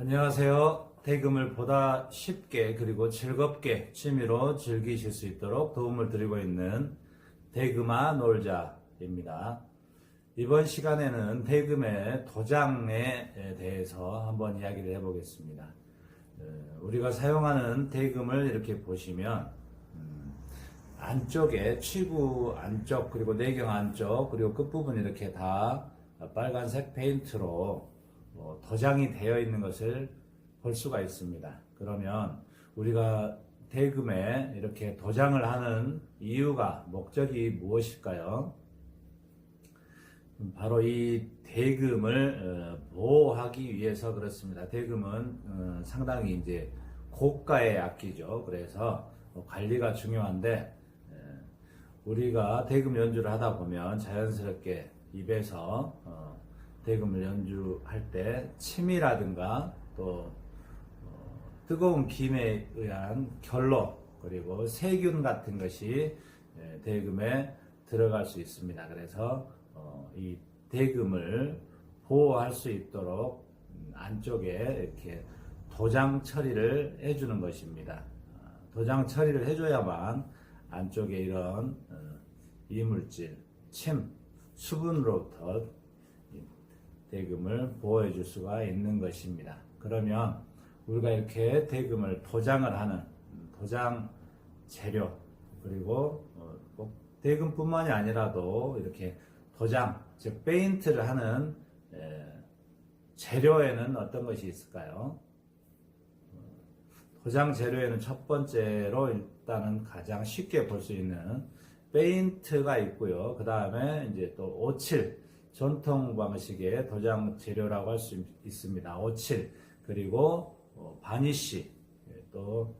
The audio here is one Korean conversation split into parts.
안녕하세요. 대금을 보다 쉽게 그리고 즐겁게 취미로 즐기실 수 있도록 도움을 드리고 있는 대금아 놀자입니다. 이번 시간에는 대금의 도장에 대해서 한번 이야기를 해보겠습니다. 우리가 사용하는 대금을 이렇게 보시면 안쪽에 치구 안쪽 그리고 내경 안쪽 그리고 끝부분 이렇게 다 빨간색 페인트로 도장이 되어 있는 것을 볼 수가 있습니다. 그러면 우리가 대금에 이렇게 도장을 하는 이유가 목적이 무엇일까요? 바로 이 대금을 보호하기 위해서 그렇습니다. 대금은 상당히 이제 고가의 악기죠. 그래서 관리가 중요한데 우리가 대금 연주를 하다 보면 자연스럽게 입에서 대금을 연주할 때 침이라든가 또 뜨거운 김에 의한 결로 그리고 세균 같은 것이 대금에 들어갈 수 있습니다. 그래서 이 대금을 보호할 수 있도록 안쪽에 이렇게 도장 처리를 해주는 것입니다. 도장 처리를 해줘야만 안쪽에 이런 이물질, 침, 수분으로부터 대금을 보호해 줄 수가 있는 것입니다. 그러면 우리가 이렇게 대금을 도장을 하는 도장 재료 그리고 꼭 대금뿐만이 아니라도 이렇게 도장, 즉 페인트를 하는 재료에는 어떤 것이 있을까요? 도장 재료에는 첫 번째로 일단은 가장 쉽게 볼 수 있는 페인트가 있고요. 그 다음에 이제 또 오칠, 전통 방식의 도장 재료라고 할 수 있습니다. 오칠, 그리고 바니쉬, 또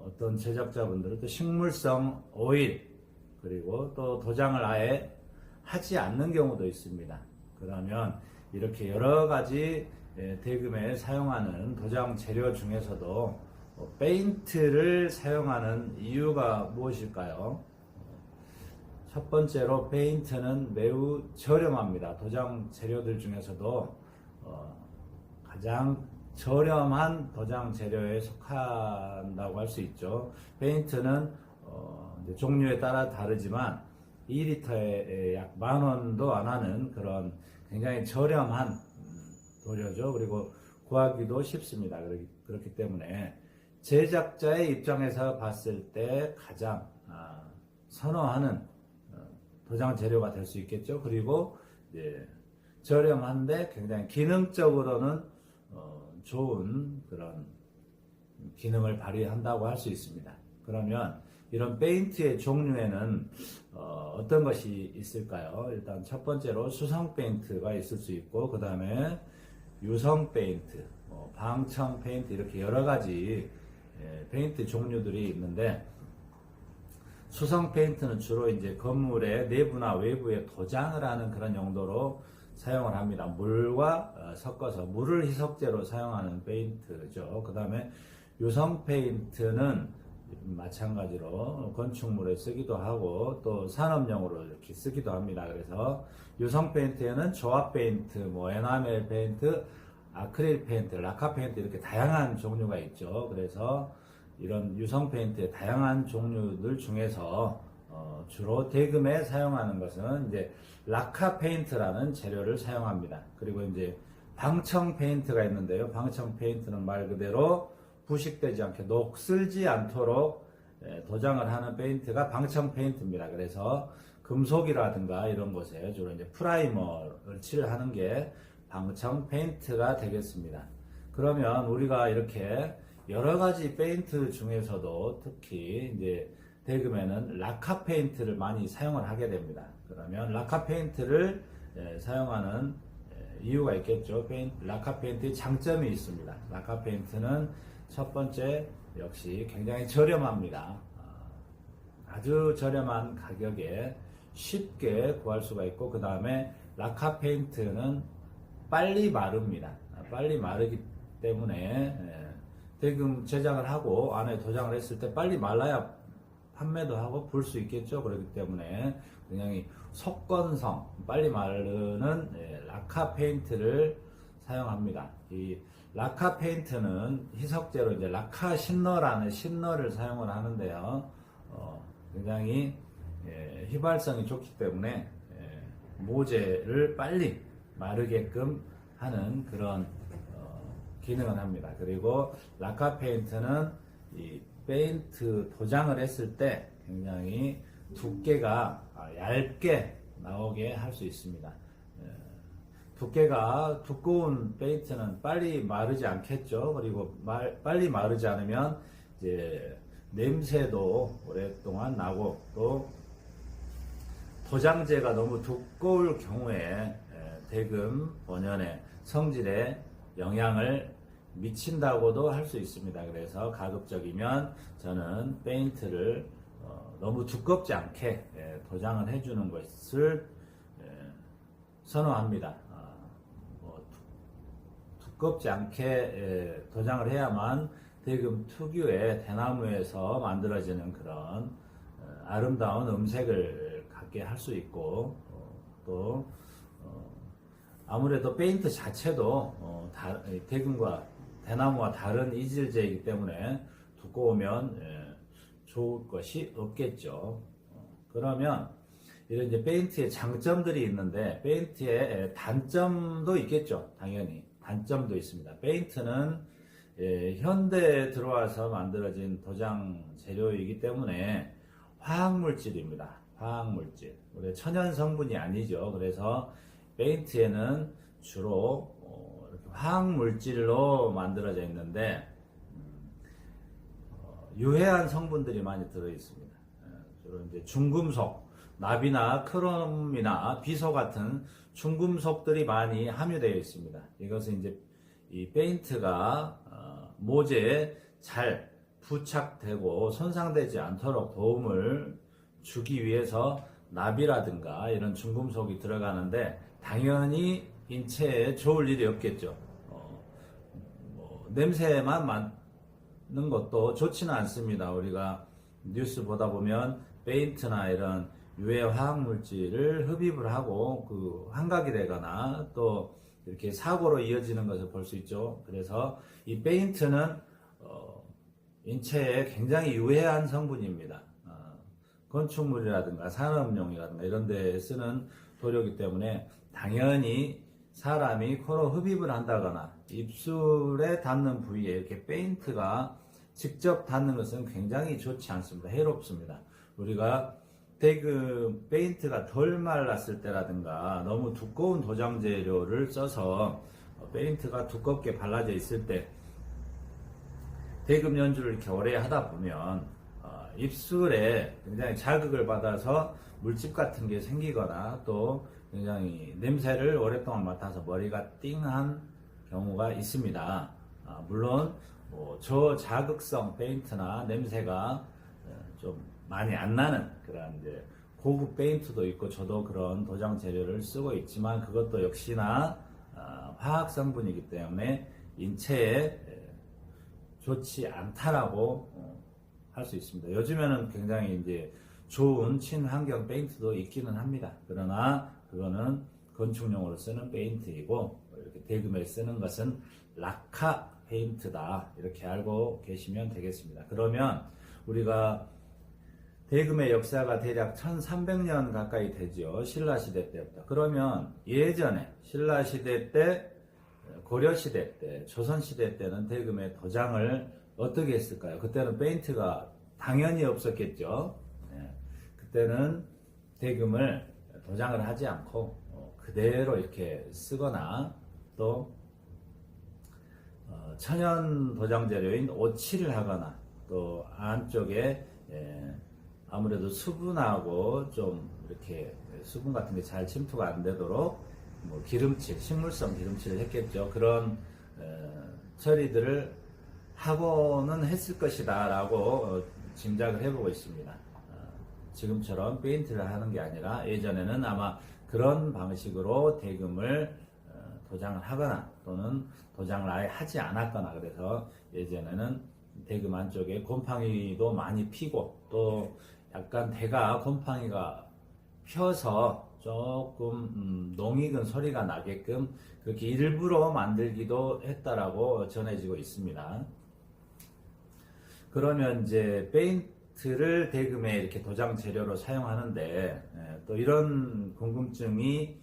어떤 제작자분들은 또 식물성 오일, 그리고 또 도장을 아예 하지 않는 경우도 있습니다. 그러면 이렇게 여러 가지 대금에 사용하는 도장 재료 중에서도 페인트를 사용하는 이유가 무엇일까요? 첫 번째로 페인트는 매우 저렴합니다. 도장 재료들 중에서도 가장 저렴한 도장 재료에 속한다고 할 수 있죠. 페인트는 종류에 따라 다르지만 2리터에 약 10,000원도 안 하는 그런 굉장히 저렴한 도료죠. 그리고 구하기도 쉽습니다. 그렇기 때문에 제작자의 입장에서 봤을 때 가장 선호하는 도장 재료가 될 수 있겠죠. 그리고 저렴한데 굉장히 기능적으로는 좋은 그런 기능을 발휘한다고 할 수 있습니다. 그러면 이런 페인트의 종류에는 어떤 것이 있을까요? 일단 첫 번째로 수성 페인트가 있을 수 있고 그 다음에 유성 페인트, 방청 페인트 이렇게 여러 가지 페인트 종류들이 있는데 수성 페인트는 주로 이제 건물의 내부나 외부에 도장을 하는 그런 용도로 사용을 합니다. 물과 섞어서 물을 희석제로 사용하는 페인트죠. 그 다음에 유성 페인트는 마찬가지로 건축물에 쓰기도 하고 또 산업용으로 이렇게 쓰기도 합니다. 그래서 유성 페인트에는 조합 페인트, 에나멜 페인트, 아크릴 페인트, 라카 페인트 이렇게 다양한 종류가 있죠. 그래서 이런 유성 페인트의 다양한 종류들 중에서 주로 대금에 사용하는 것은 이제 라카 페인트라는 재료를 사용합니다. 그리고 이제 방청 페인트가 있는데요. 방청 페인트는 말 그대로 부식되지 않게 녹슬지 않도록 도장을 하는 페인트가 방청 페인트입니다. 그래서 금속이라든가 이런 곳에 주로 이제 프라이머를 칠하는 게 방청 페인트가 되겠습니다. 그러면 우리가 이렇게 여러 가지 페인트 중에서도 특히 이제 대금에는 라카 페인트를 많이 사용을 하게 됩니다. 그러면 라카 페인트를 사용하는 이유가 있겠죠. 라카 페인트의 장점이 있습니다. 라카 페인트는 첫 번째 역시 굉장히 저렴합니다. 아주 저렴한 가격에 쉽게 구할 수가 있고 그 다음에 라카 페인트는 빨리 마릅니다. 빨리 마르기 때문에 대금 제작을 하고 안에 도장을 했을 때 빨리 말라야 판매도 하고 불 수 있겠죠. 그렇기 때문에 굉장히 속건성, 빨리 마르는 라카 페인트를 사용합니다. 이 라카 페인트는 희석제로 이제 라카 신너라는 신너를 사용을 하는데요. 굉장히 휘발성이 좋기 때문에 모재를 빨리 마르게끔 하는 그런 기능을 합니다. 그리고 라카 페인트는 이 페인트 도장을 했을 때 굉장히 두께가 얇게 나오게 할 수 있습니다. 두께가 두꺼운 페인트는 빨리 마르지 않겠죠. 그리고 빨리 마르지 않으면 이제 냄새도 오랫동안 나고, 또 도장재가 너무 두꺼울 경우에 대금 본연의 성질에 영향을 미친다고도 할 수 있습니다. 그래서 가급적이면 저는 페인트를 너무 두껍지 않게 도장을 해주는 것을 선호합니다. 두껍지 않게 도장을 해야만 대금 특유의 대나무에서 만들어지는 그런 아름다운 음색을 갖게 할 수 있고, 또 아무래도 페인트 자체도 대금과 대나무와 다른 이질재이기 때문에 두꺼우면 좋을 것이 없겠죠. 그러면 이런 이제 페인트의 장점들이 있는데, 페인트의 단점도 있겠죠. 당연히 단점도 있습니다. 페인트는 현대에 들어와서 만들어진 도장 재료이기 때문에 화학물질입니다. 화학물질. 우리 천연 성분이 아니죠. 그래서 페인트에는 주로 이렇게 화학물질로 만들어져 있는데 유해한 성분들이 많이 들어 있습니다. 주로 이제 중금속, 납이나 크롬이나 비소 같은 중금속들이 많이 함유되어 있습니다. 이것은 이제 이 페인트가 모재에 잘 부착되고 손상되지 않도록 도움을 주기 위해서 납이라든가 이런 중금속이 들어가는데, 당연히 인체에 좋을 일이 없겠죠. 냄새만 맡는 것도 좋지는 않습니다. 우리가 뉴스 보다 보면 페인트나 이런 유해 화학물질을 흡입을 하고 그 환각이 되거나 또 이렇게 사고로 이어지는 것을 볼 수 있죠. 그래서 이 페인트는 인체에 굉장히 유해한 성분입니다. 건축물이라든가 산업용이라든가 이런 데 쓰는 도료이기 때문에 당연히 사람이 코로 흡입을 한다거나 입술에 닿는 부위에 이렇게 페인트가 직접 닿는 것은 굉장히 좋지 않습니다. 해롭습니다. 우리가 대금 페인트가 덜 말랐을 때라든가 너무 두꺼운 도장 재료를 써서 페인트가 두껍게 발라져 있을 때 대금 연주를 이렇게 오래 하다 보면 입술에 굉장히 자극을 받아서 물집 같은 게 생기거나 또 굉장히 냄새를 오랫동안 맡아서 머리가 띵한 경우가 있습니다. 물론 저자극성 페인트나 냄새가 좀 많이 안 나는 그런 이제 고급 페인트도 있고, 저도 그런 도장 재료를 쓰고 있지만 그것도 역시나 화학 성분이기 때문에 인체에 좋지 않다라고 할 수 있습니다. 요즘에는 굉장히 이제 좋은 친환경 페인트도 있기는 합니다. 그러나 그거는 건축용으로 쓰는 페인트이고, 이렇게 대금에 쓰는 것은 라카 페인트다, 이렇게 알고 계시면 되겠습니다. 그러면 우리가 대금의 역사가 대략 1300년 가까이 되죠. 신라시대 때부터. 그러면 예전에 신라시대 때, 고려시대 때, 조선시대 때는 대금의 도장을 어떻게 했을까요? 그때는 페인트가 당연히 없었겠죠. 그때는 대금을 도장을 하지 않고 그대로 이렇게 쓰거나, 또 천연 도장 재료인 오칠을 하거나, 또 안쪽에 아무래도 수분하고 좀 이렇게 수분 같은 게 잘 침투가 안 되도록 뭐 기름칠, 식물성 기름칠을 했겠죠. 그런 처리들을 하고는 했을 것이다 라고 짐작을 해보고 있습니다. 지금처럼 페인트를 하는 게 아니라 예전에는 아마 그런 방식으로 대금을 도장을 하거나 또는 도장을 아예 하지 않았거나, 그래서 예전에는 대금 안쪽에 곰팡이도 많이 피고, 또 약간 대가 곰팡이가 펴서 조금 농익은 소리가 나게끔 그렇게 일부러 만들기도 했다라고 전해지고 있습니다. 그러면 이제 페인트를 대금에 이렇게 도장 재료로 사용하는데 또 이런 궁금증이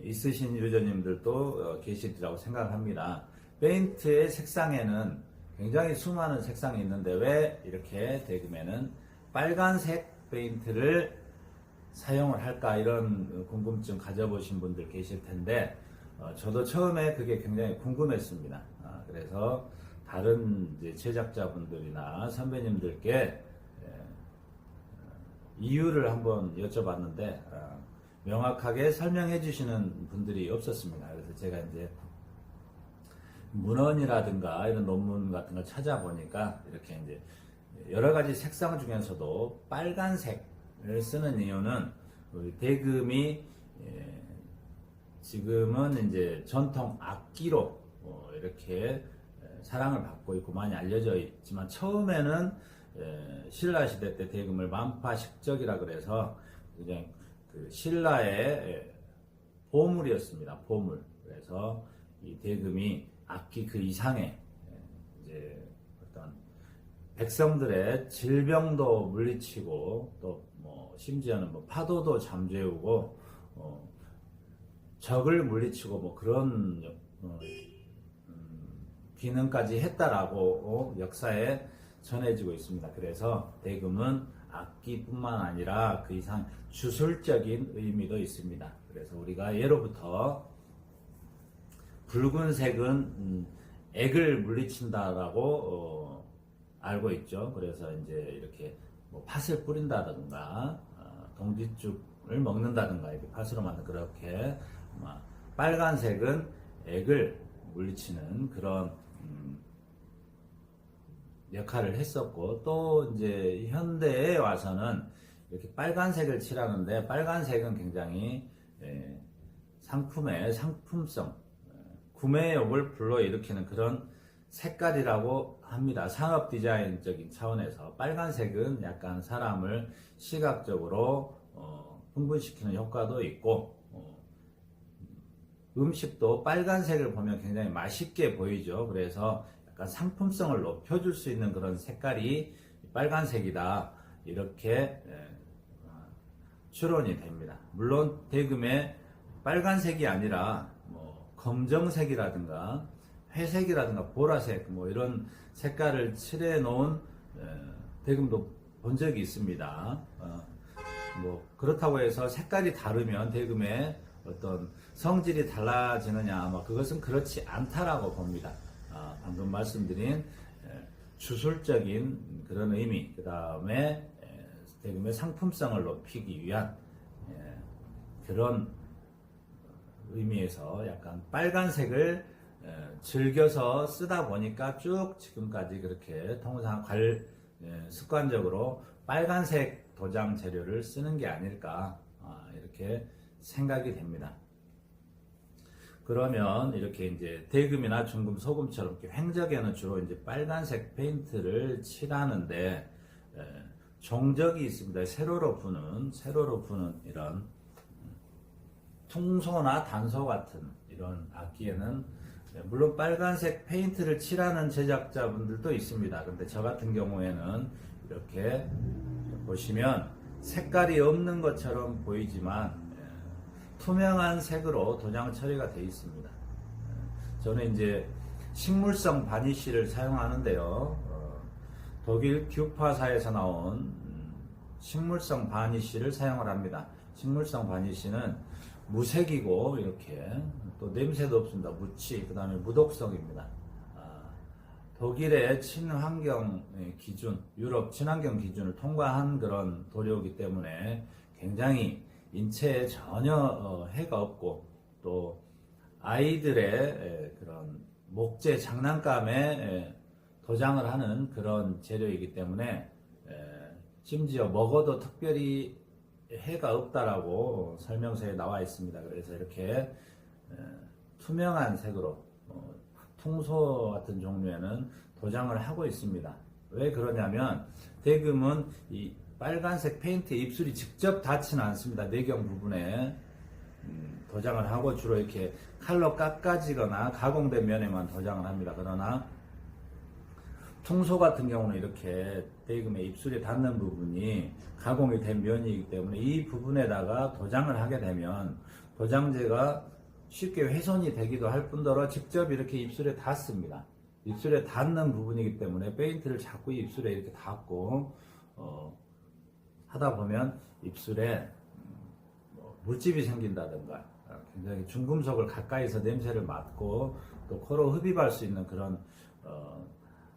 있으신 유저님들도 계시리라고 생각합니다. 페인트의 색상에는 굉장히 수많은 색상이 있는데 왜 이렇게 대금에는 빨간색 페인트를 사용을 할까, 이런 궁금증 가져보신 분들 계실 텐데 저도 처음에 그게 굉장히 궁금했습니다. 그래서 다른 이제 제작자분들이나 선배님들께 이유를 한번 여쭤봤는데 명확하게 설명해 주시는 분들이 없었습니다. 그래서 제가 이제 문헌이라든가 이런 논문 같은 걸 찾아보니까 이렇게 이제 여러 가지 색상 중에서도 빨간색을 쓰는 이유는 우리 대금이 지금은 이제 전통 악기로 이렇게 사랑을 받고 있고 많이 알려져 있지만, 처음에는 신라 시대 때 대금을 만파식적이라 그래서 그냥 그 신라의 보물이었습니다. 보물. 그래서 이 대금이 악기 그 이상의 이제 어떤 백성들의 질병도 물리치고 또 뭐 심지어는 뭐 파도도 잠재우고 적을 물리치고 뭐 그런 기능까지 했다라고 역사에 전해지고 있습니다. 그래서 대금은 악기뿐만 아니라 그 이상 주술적인 의미도 있습니다. 그래서 우리가 예로부터 붉은색은 액을 물리친다라고 알고 있죠. 그래서 이제 이렇게 뭐 팥을 뿌린다든가 동지죽을 먹는다든가 이렇게 팥으로 만든 그렇게 빨간색은 액을 물리치는 그런 역할을 했었고, 또 이제 현대에 와서는 이렇게 빨간색을 칠하는데 빨간색은 굉장히 상품의 상품성, 구매욕을 불러일으키는 그런 색깔이라고 합니다. 산업 디자인적인 차원에서 빨간색은 약간 사람을 시각적으로 흥분시키는 효과도 있고, 음식도 빨간색을 보면 굉장히 맛있게 보이죠. 그래서 약간 상품성을 높여줄 수 있는 그런 색깔이 빨간색이다, 이렇게 추론이 됩니다. 물론 대금에 빨간색이 아니라 뭐 검정색이라든가 회색이라든가 보라색 뭐 이런 색깔을 칠해 놓은 대금도 본 적이 있습니다. 뭐 그렇다고 해서 색깔이 다르면 대금의 어떤 성질이 달라지느냐, 아마 그것은 그렇지 않다라고 봅니다. 방금 말씀드린 주술적인 그런 의미, 그 다음에 대금의 상품성을 높이기 위한 그런 의미에서 약간 빨간색을 즐겨서 쓰다 보니까 쭉 지금까지 그렇게 통상 습관적으로 빨간색 도장 재료를 쓰는 게 아닐까, 이렇게 생각이 됩니다. 그러면 이렇게 이제 대금이나 중금, 소금처럼 이렇게 횡적에는 주로 이제 빨간색 페인트를 칠하는데 종적이 있습니다. 세로로 부는 이런 퉁소나 단소 같은 이런 악기에는 물론 빨간색 페인트를 칠하는 제작자분들도 있습니다. 근데 저 같은 경우에는 이렇게 보시면 색깔이 없는 것처럼 보이지만 투명한 색으로 도장 처리가 되어 있습니다. 저는 이제 식물성 바니쉬를 사용하는데요. 독일 듀파사에서 나온 식물성 바니쉬를 사용을 합니다. 식물성 바니쉬는 무색이고 이렇게 또 냄새도 없습니다. 무치, 그 다음에 무독성입니다. 독일의 친환경 기준, 유럽 친환경 기준을 통과한 그런 도료이기 때문에 굉장히 인체에 전혀 해가 없고, 또 아이들의 그런 목재 장난감에 도장을 하는 그런 재료이기 때문에 심지어 먹어도 특별히 해가 없다라고 설명서에 나와 있습니다. 그래서 이렇게 투명한 색으로 퉁소 같은 종류에는 도장을 하고 있습니다. 왜 그러냐면 대금은 이 빨간색 페인트의 입술이 직접 닿지는 않습니다. 내경 부분에. 도장을 하고 주로 이렇게 칼로 깎아지거나 가공된 면에만 도장을 합니다. 그러나 퉁소 같은 경우는 이렇게 대금의 입술에 닿는 부분이 가공이 된 면이기 때문에 이 부분에다가 도장을 하게 되면 도장재가 쉽게 훼손이 되기도 할 뿐더러 직접 이렇게 입술에 닿습니다. 입술에 닿는 부분이기 때문에 페인트를 자꾸 입술에 이렇게 닿고 하다 보면 입술에 물집이 생긴다든가 굉장히 중금속을 가까이서 냄새를 맡고 또 코로 흡입할 수 있는 그런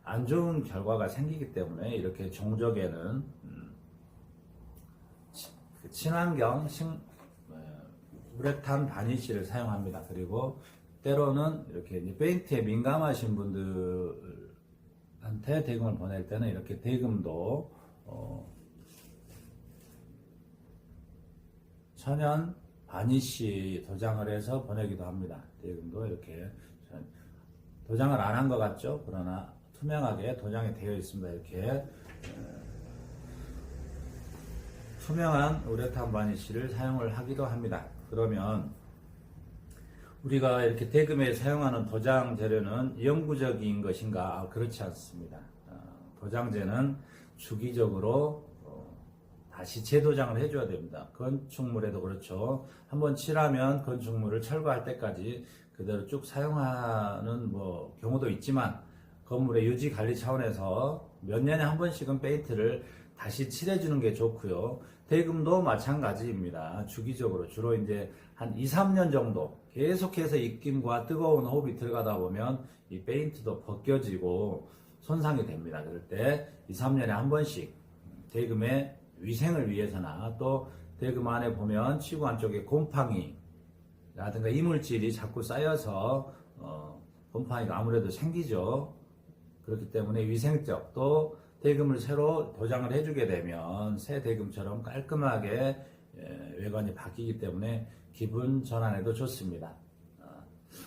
안 좋은 결과가 생기기 때문에 이렇게 종족에는 친환경 우레탄 바니쉬를 사용합니다. 그리고 때로는 이렇게 이제 페인트에 민감하신 분들한테 대금을 보낼 때는 이렇게 대금도 천연 바니쉬 도장을 해서 보내기도 합니다. 대금도 이렇게 도장을 안 한 것 같죠? 그러나 투명하게 도장이 되어 있습니다. 이렇게 투명한 우레탄 바니쉬를 사용을 하기도 합니다. 그러면 우리가 이렇게 대금에 사용하는 도장 재료는 영구적인 것인가? 그렇지 않습니다. 도장재는 주기적으로 다시 재도장을 해줘야 됩니다. 건축물에도 그렇죠. 한번 칠하면 건축물을 철거할 때까지 그대로 쭉 사용하는 경우도 있지만 건물의 유지 관리 차원에서 몇 년에 한 번씩은 페인트를 다시 칠해주는 게 좋고요. 대금도 마찬가지입니다. 주기적으로 주로 이제 한 2, 3년 정도 계속해서 입김과 뜨거운 호흡이 들어가다 보면 이 페인트도 벗겨지고 손상이 됩니다. 그럴 때 2, 3년에 한 번씩 대금의 위생을 위해서나 또 대금 안에 보면 치구 안쪽에 곰팡이라든가 이물질이 자꾸 쌓여서 곰팡이가 아무래도 생기죠. 그렇기 때문에 위생적 또 대금을 새로 도장을 해주게 되면 새 대금처럼 깔끔하게 외관이 바뀌기 때문에 기분 전환에도 좋습니다.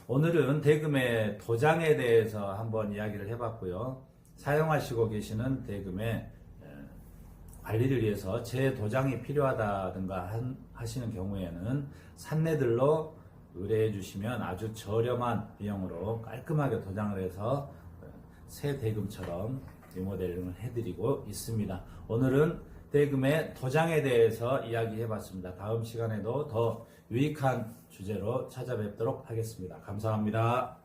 오늘은 대금의 도장에 대해서 한번 이야기를 해봤고요. 사용하시고 계시는 대금의 관리를 위해서 재도장이 필요하다든가 하시는 경우에는 산내들로 의뢰해 주시면 아주 저렴한 비용으로 깔끔하게 도장을 해서 새 대금처럼 리모델링을 해드리고 있습니다. 오늘은 대금의 도장에 대해서 이야기해 봤습니다. 다음 시간에도 더 유익한 주제로 찾아뵙도록 하겠습니다. 감사합니다.